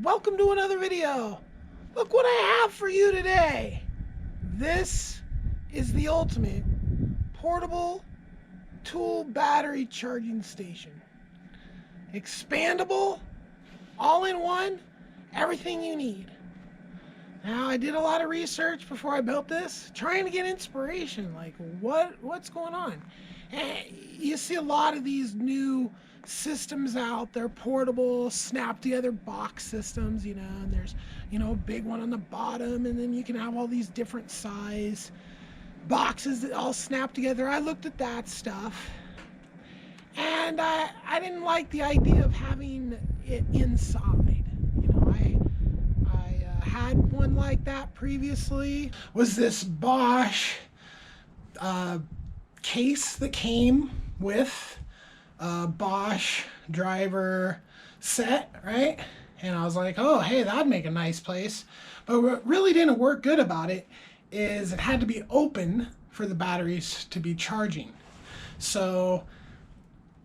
welcome to another video. Look what I have for you today. This is the ultimate portable tool battery charging station. Expandable, all in one, everything you need. Now, I did a lot of research before I built this, trying to get inspiration, like what's going on. And you see a lot of these new systems out there, portable, snap together box systems, and there's, a big one on the bottom, and then you can have all these different size boxes that all snap together. I looked at that stuff, and I didn't like the idea of having it inside. I had one like that previously. Was this Bosch case that came with a Bosch driver set, right? And I was like, oh, hey, that'd make a nice place. But what really didn't work good about it is it had to be open for the batteries to be charging. So,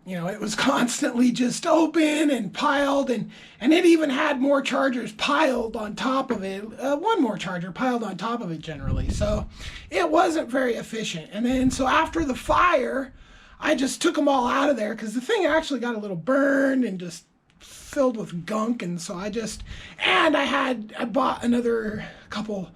it was constantly just open and piled, and it even had more chargers piled on top of it, one more charger piled on top of it generally. So it wasn't very efficient. And then, so after the fire, I just took them all out of there because the thing actually got a little burned and just filled with gunk. And so I bought another couple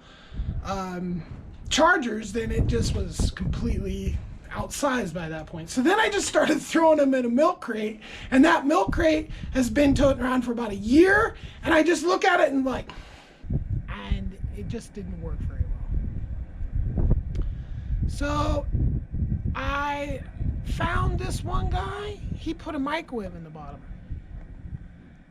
chargers, then it just was completely outsized by that point. So then I just started throwing them in a milk crate, and that milk crate has been toting around for about a year, and I just look at it and it just didn't work very well. So I found this one guy, he put a microwave in the bottom,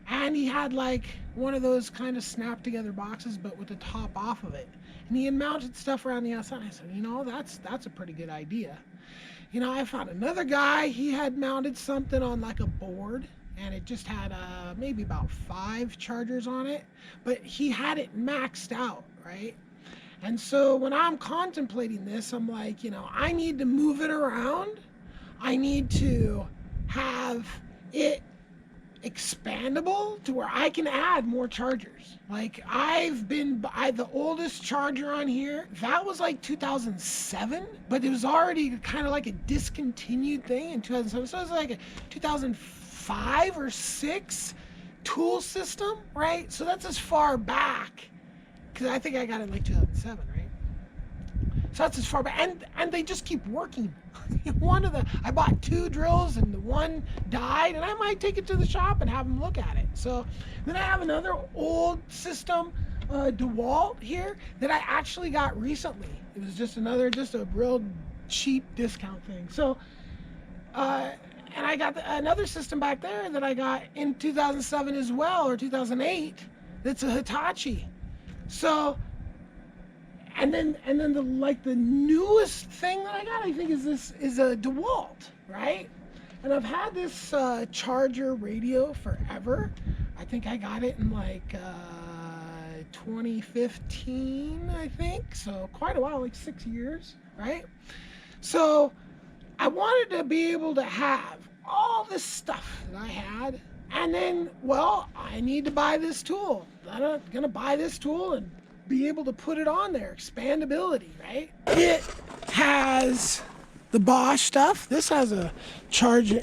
and he had like one of those kind of snap together boxes but with the top off of it, and he had mounted stuff around the outside. I said, that's a pretty good idea. I found another guy, he had mounted something on like a board, and it just had maybe about 5 chargers on it, but he had it maxed out, right? And so when I'm contemplating this, I'm like, I need to move it around. I need to have it expandable to where I can add more chargers. Like the oldest charger on here, that was like 2007, but it was already kind of like a discontinued thing in 2007. So it was like a 2005 or 6 tool system, right? So that's as far back, because I think I got it in like 2007, right? So that's as far back, and they just keep working. I bought 2 drills and the one died, and I might take it to the shop and have them look at it. So then I have another old system, DeWalt here, that I actually got recently. It was just a real cheap discount thing. So, and I got another system back there that I got in 2007 as well, or 2008. That's a Hitachi. So, and then the newest thing that I got, I think, is a DeWalt, right? And I've had this charger radio forever. I think I got it in like 2015, I think. So quite a while, like 6 years, right? So I wanted to be able to have all this stuff that I had, and then, well, I need to buy this tool. I'm gonna buy this tool and be able to put it on there. Expandability, right? It has the Bosch stuff. This has a charge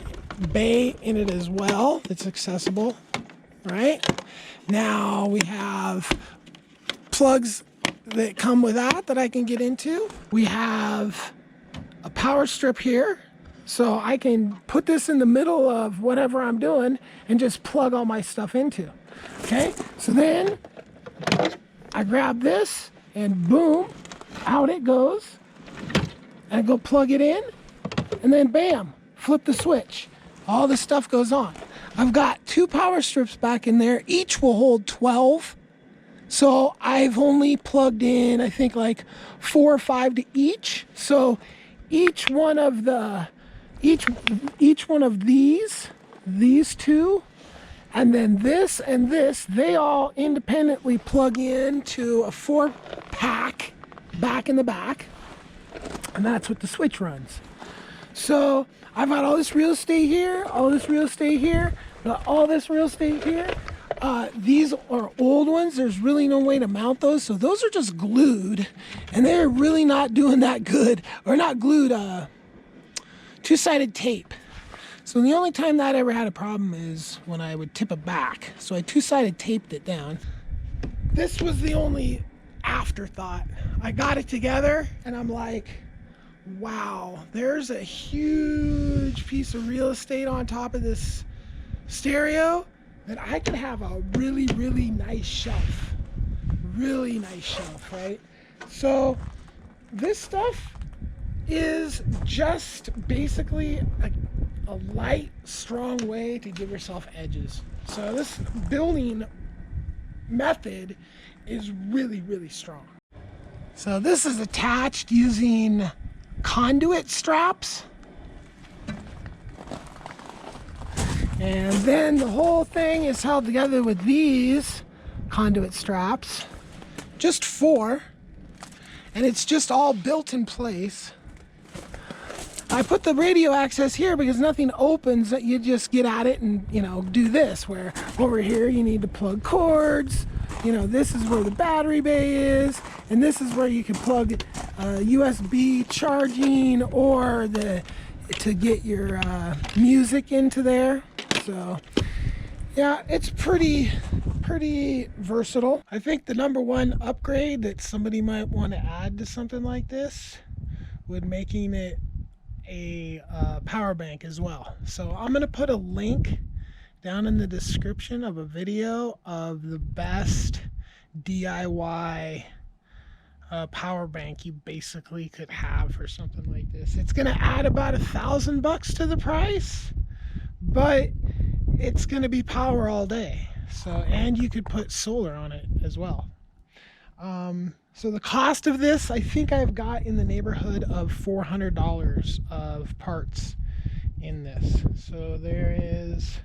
bay in it as well. It's accessible, right? Now we have plugs that come with that I can get into. We have a power strip here, so I can put this in the middle of whatever I'm doing and just plug all my stuff into. Okay, so then I grab this, and boom, out it goes. And I go plug it in, and then bam, flip the switch. All this stuff goes on. I've got 2 power strips back in there. Each will hold 12. So I've only plugged in, I think, like 4 or 5 to each. So each one of these 2, and then this and this, they all independently plug into a 4-pack back in the back, and that's what the switch runs. So I've got all this real estate here, all this real estate here, all this real estate here. these are old ones. There's really no way to mount those. So those are just glued, and they're really not doing that good. Or not glued, two-sided tape. So the only time that ever had a problem is when I would tip it back. So I two-sided taped it down. This was the only afterthought. I got it together and I'm like, wow, there's a huge piece of real estate on top of this stereo that I could have a really, really nice shelf. Really nice shelf, right? So this stuff is just basically a light, strong way to give yourself edges. So this building method is really, really strong. So this is attached using conduit straps. And then the whole thing is held together with these conduit straps. Just 4. And it's just all built in place. I put the radio access here because nothing opens. That you just get at it and, you know, do this. Where over here you need to plug cords. You know, this is where the battery bay is, and this is where you can plug USB charging or to get your music into there. So yeah, it's pretty versatile. I think the #1 upgrade that somebody might want to add to something like this would making it a power bank as well. So I'm gonna put a link down in the description of a video of the best DIY power bank you basically could have for something like this. It's gonna add about $1,000 to the price, but it's gonna be power all day. So, and you could put solar on it as well. So the cost of this, I think I've got in the neighborhood of $400 of parts in this. So there is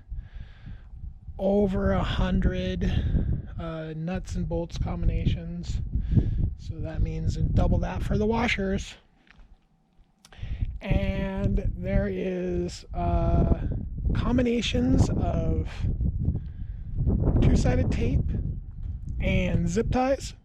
over 100 nuts and bolts combinations. So that means double that for the washers. And there is combinations of two-sided tape and zip ties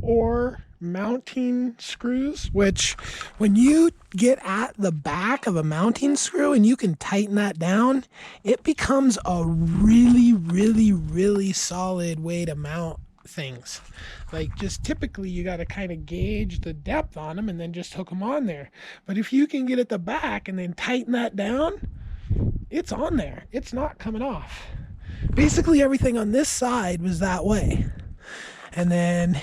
or mounting screws, which when you get at the back of a mounting screw and you can tighten that down, it becomes a really, really, really solid way to mount things. Like, just typically you got to kind of gauge the depth on them and then just hook them on there. But if you can get at the back and then tighten that down, it's on there. It's not coming off. Basically everything on this side was that way. And then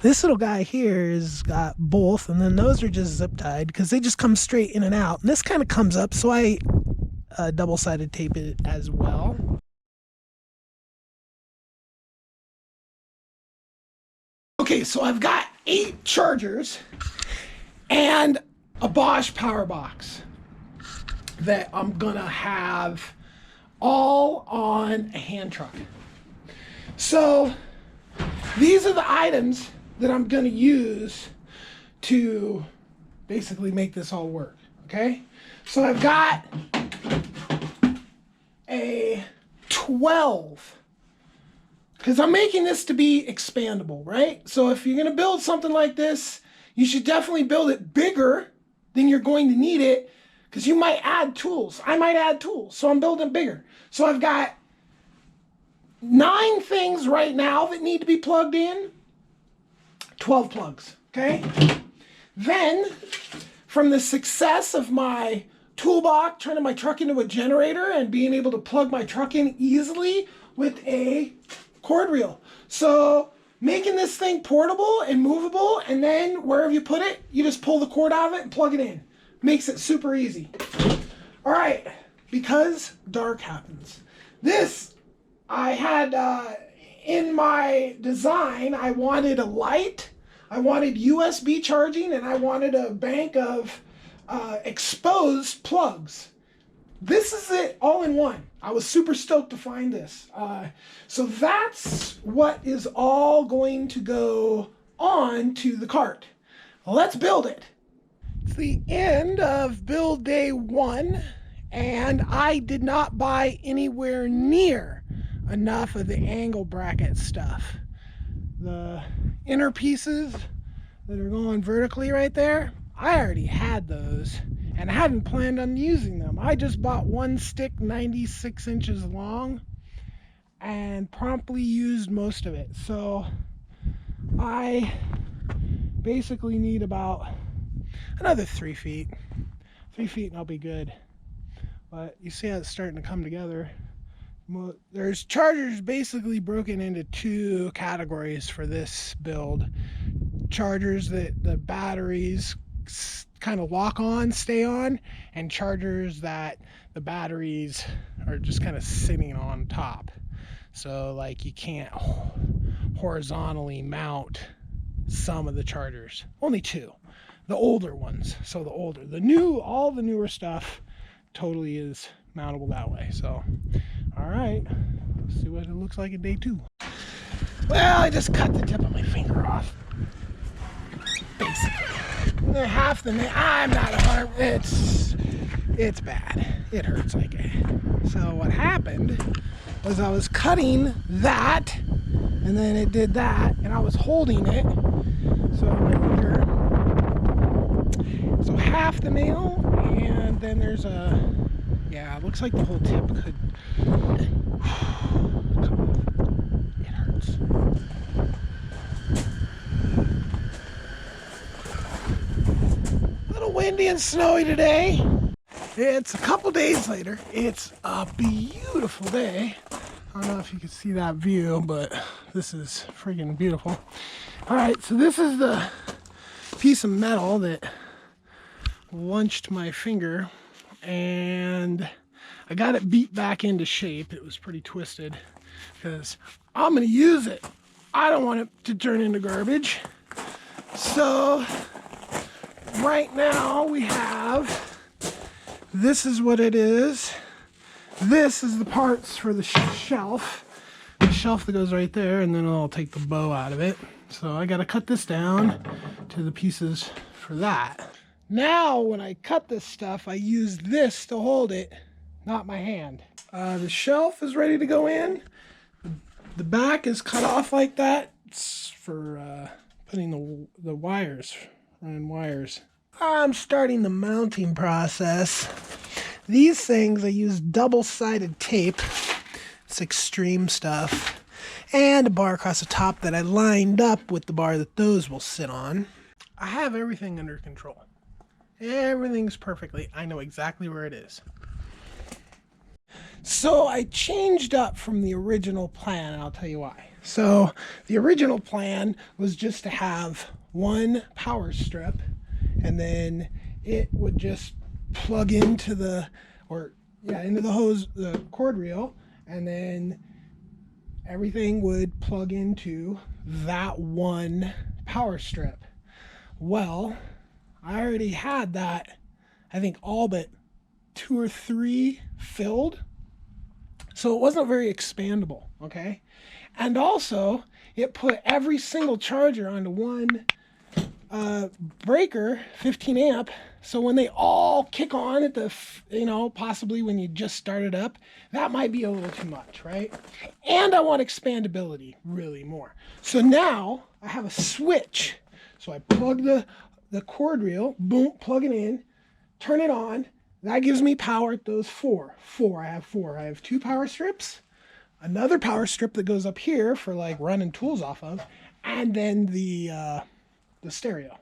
this little guy here has got both, and then those are just zip tied because they just come straight in and out. And this kind of comes up, so I double-sided tape it as well. Okay, so I've got 8 chargers and a Bosch power box that I'm gonna have all on a hand truck. So these are the items that I'm going to use to basically make this all work, okay? So I've got a 12, because I'm making this to be expandable, right? So if you're going to build something like this, you should definitely build it bigger than you're going to need it, because you might add tools. I might add tools, so I'm building bigger. So I've got 9 things right now that need to be plugged in, 12 plugs, okay? Then, from the success of my toolbox, turning my truck into a generator and being able to plug my truck in easily with a cord reel. So, making this thing portable and movable, and then wherever you put it, you just pull the cord out of it and plug it in. Makes it super easy. All right, because dark happens. This, I had in my design, I wanted a light, I wanted USB charging, and I wanted a bank of exposed plugs. This is it all in one. I was super stoked to find this. So that's what is all going to go on to the cart. Well, let's build it. It's the end of build day 1, and I did not buy anywhere near enough of the angle bracket stuff. The inner pieces that are going vertically right there, I already had those and I hadn't planned on using them. I just bought one stick 96 inches long and promptly used most of it. So I basically need about another 3 feet. 3 feet and I'll be good. But you see how it's starting to come together. There's chargers basically broken into 2 categories for this build. Chargers that the batteries kind of lock on, stay on, and chargers that the batteries are just kind of sitting on top. So like you can't horizontally mount some of the chargers. Only 2. The older ones. So the older. The new, all the newer stuff totally is mountable that way. So all right, let's see what it looks like in day 2. Well, I just cut the tip of my finger off. Basically. Half the nail, I'm not a it's bad. It hurts like it. So what happened was I was cutting that, and then it did that, and I was holding it. So my finger, so half the nail, and then there's a, yeah, it looks like the whole tip could come off. It hurts. A little windy and snowy today. It's a couple days later. It's a beautiful day. I don't know if you can see that view, but this is freaking beautiful. All right, so this is the piece of metal that lunched my finger, and I got it beat back into shape. It was pretty twisted because I'm gonna use it. I don't want it to turn into garbage. So right now we have, this is what it is. This is the parts for the shelf. The shelf that goes right there, and then I'll take the bow out of it. So I gotta cut this down to the pieces for that. Now when I cut this stuff, I use this to hold it, not my hand. The shelf is ready to go in. The back is cut off like that. It's for putting the wires, running wires. I'm starting the mounting process. These things, I use double-sided tape. It's extreme stuff. And a bar across the top that I lined up with the bar that those will sit on. I have everything under control. Everything's perfectly, I know exactly where it is. So I changed up from the original plan, and I'll tell you why. So the original plan was just to have one power strip, and then it would just plug into the, into the hose, the cord reel, and then everything would plug into that one power strip. Well, I already had that, I think all but 2 or 3 filled. So it wasn't very expandable, okay? And also, it put every single charger onto one breaker, 15 amp. So when they all kick on at the, possibly when you just start it up, that might be a little too much, right? And I want expandability really more. So now I have a switch. So I plug the cord reel, boom, plug it in, turn it on. That gives me power at those 4. I have 4. I have 2 power strips, another power strip that goes up here for like running tools off of, and then the stereo,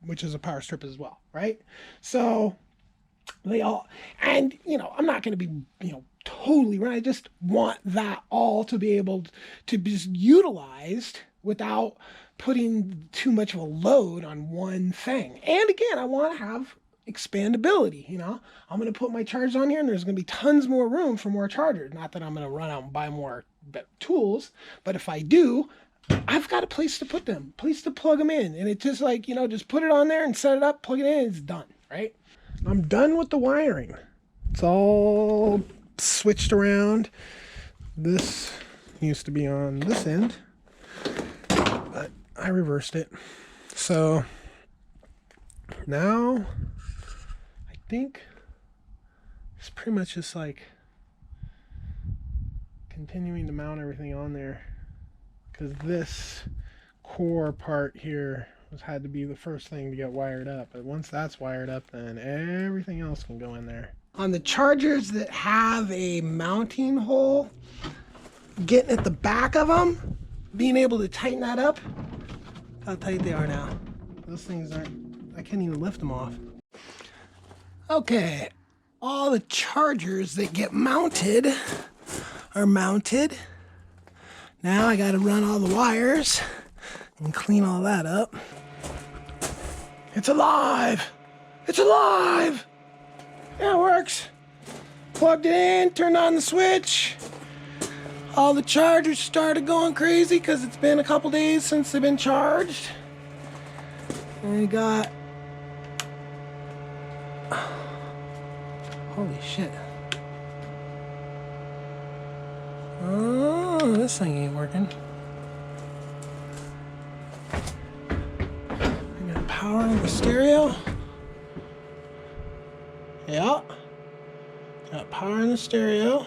which is a power strip as well, right? So they all, and I'm not going to be, totally right. I just want that all to be able to be utilized without putting too much of a load on one thing. And again, I want to have expandability. I'm going to put my chargers on here, and there's going to be tons more room for more chargers. Not that I'm going to run out and buy more tools, but if I do, I've got a place to put them, place to plug them in. And it's just like, just put it on there and set it up, plug it in, and it's done, right? I'm done with the wiring. It's all switched around. This used to be on this end, but I reversed it. So now I think it's pretty much just like continuing to mount everything on there, because this core part here had to be the first thing to get wired up. But once that's wired up, then everything else can go in there. On the chargers that have a mounting hole, getting at the back of them, being able to tighten that up, how tight they are now. Those things aren't, I can't even lift them off. Okay, all the chargers that get mounted are mounted. Now I gotta run all the wires and clean all that up. It's alive! It's alive! Yeah, it works. Plugged it in, turned on the switch. All the chargers started going crazy because it's been a couple days since they've been charged. And we got, holy shit. Oh, this thing ain't working. I got power in the stereo. Yeah. Got power in the stereo.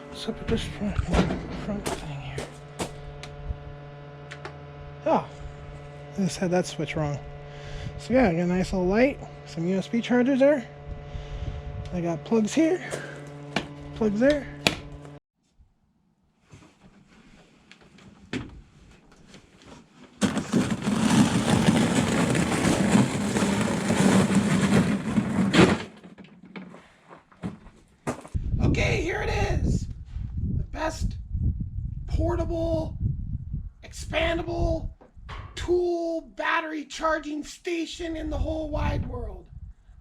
What's up with this front thing here? Oh, I just had that switch wrong. So yeah, I got a nice little light, some USB chargers there. I got plugs here, plugs there. Okay, here it is. The best portable, expandable tool battery charging station in the whole wide world.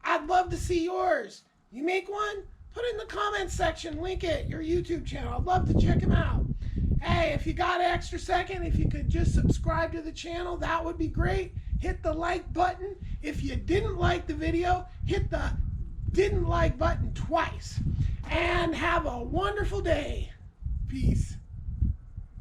I'd love to see yours. You make one? Put it in the comments section, link it, your YouTube channel. I'd love to check them out. Hey, if you got an extra second, if you could just subscribe to the channel, that would be great. Hit the like button. If you didn't like the video, hit the didn't like button twice. And have a wonderful day. Peace.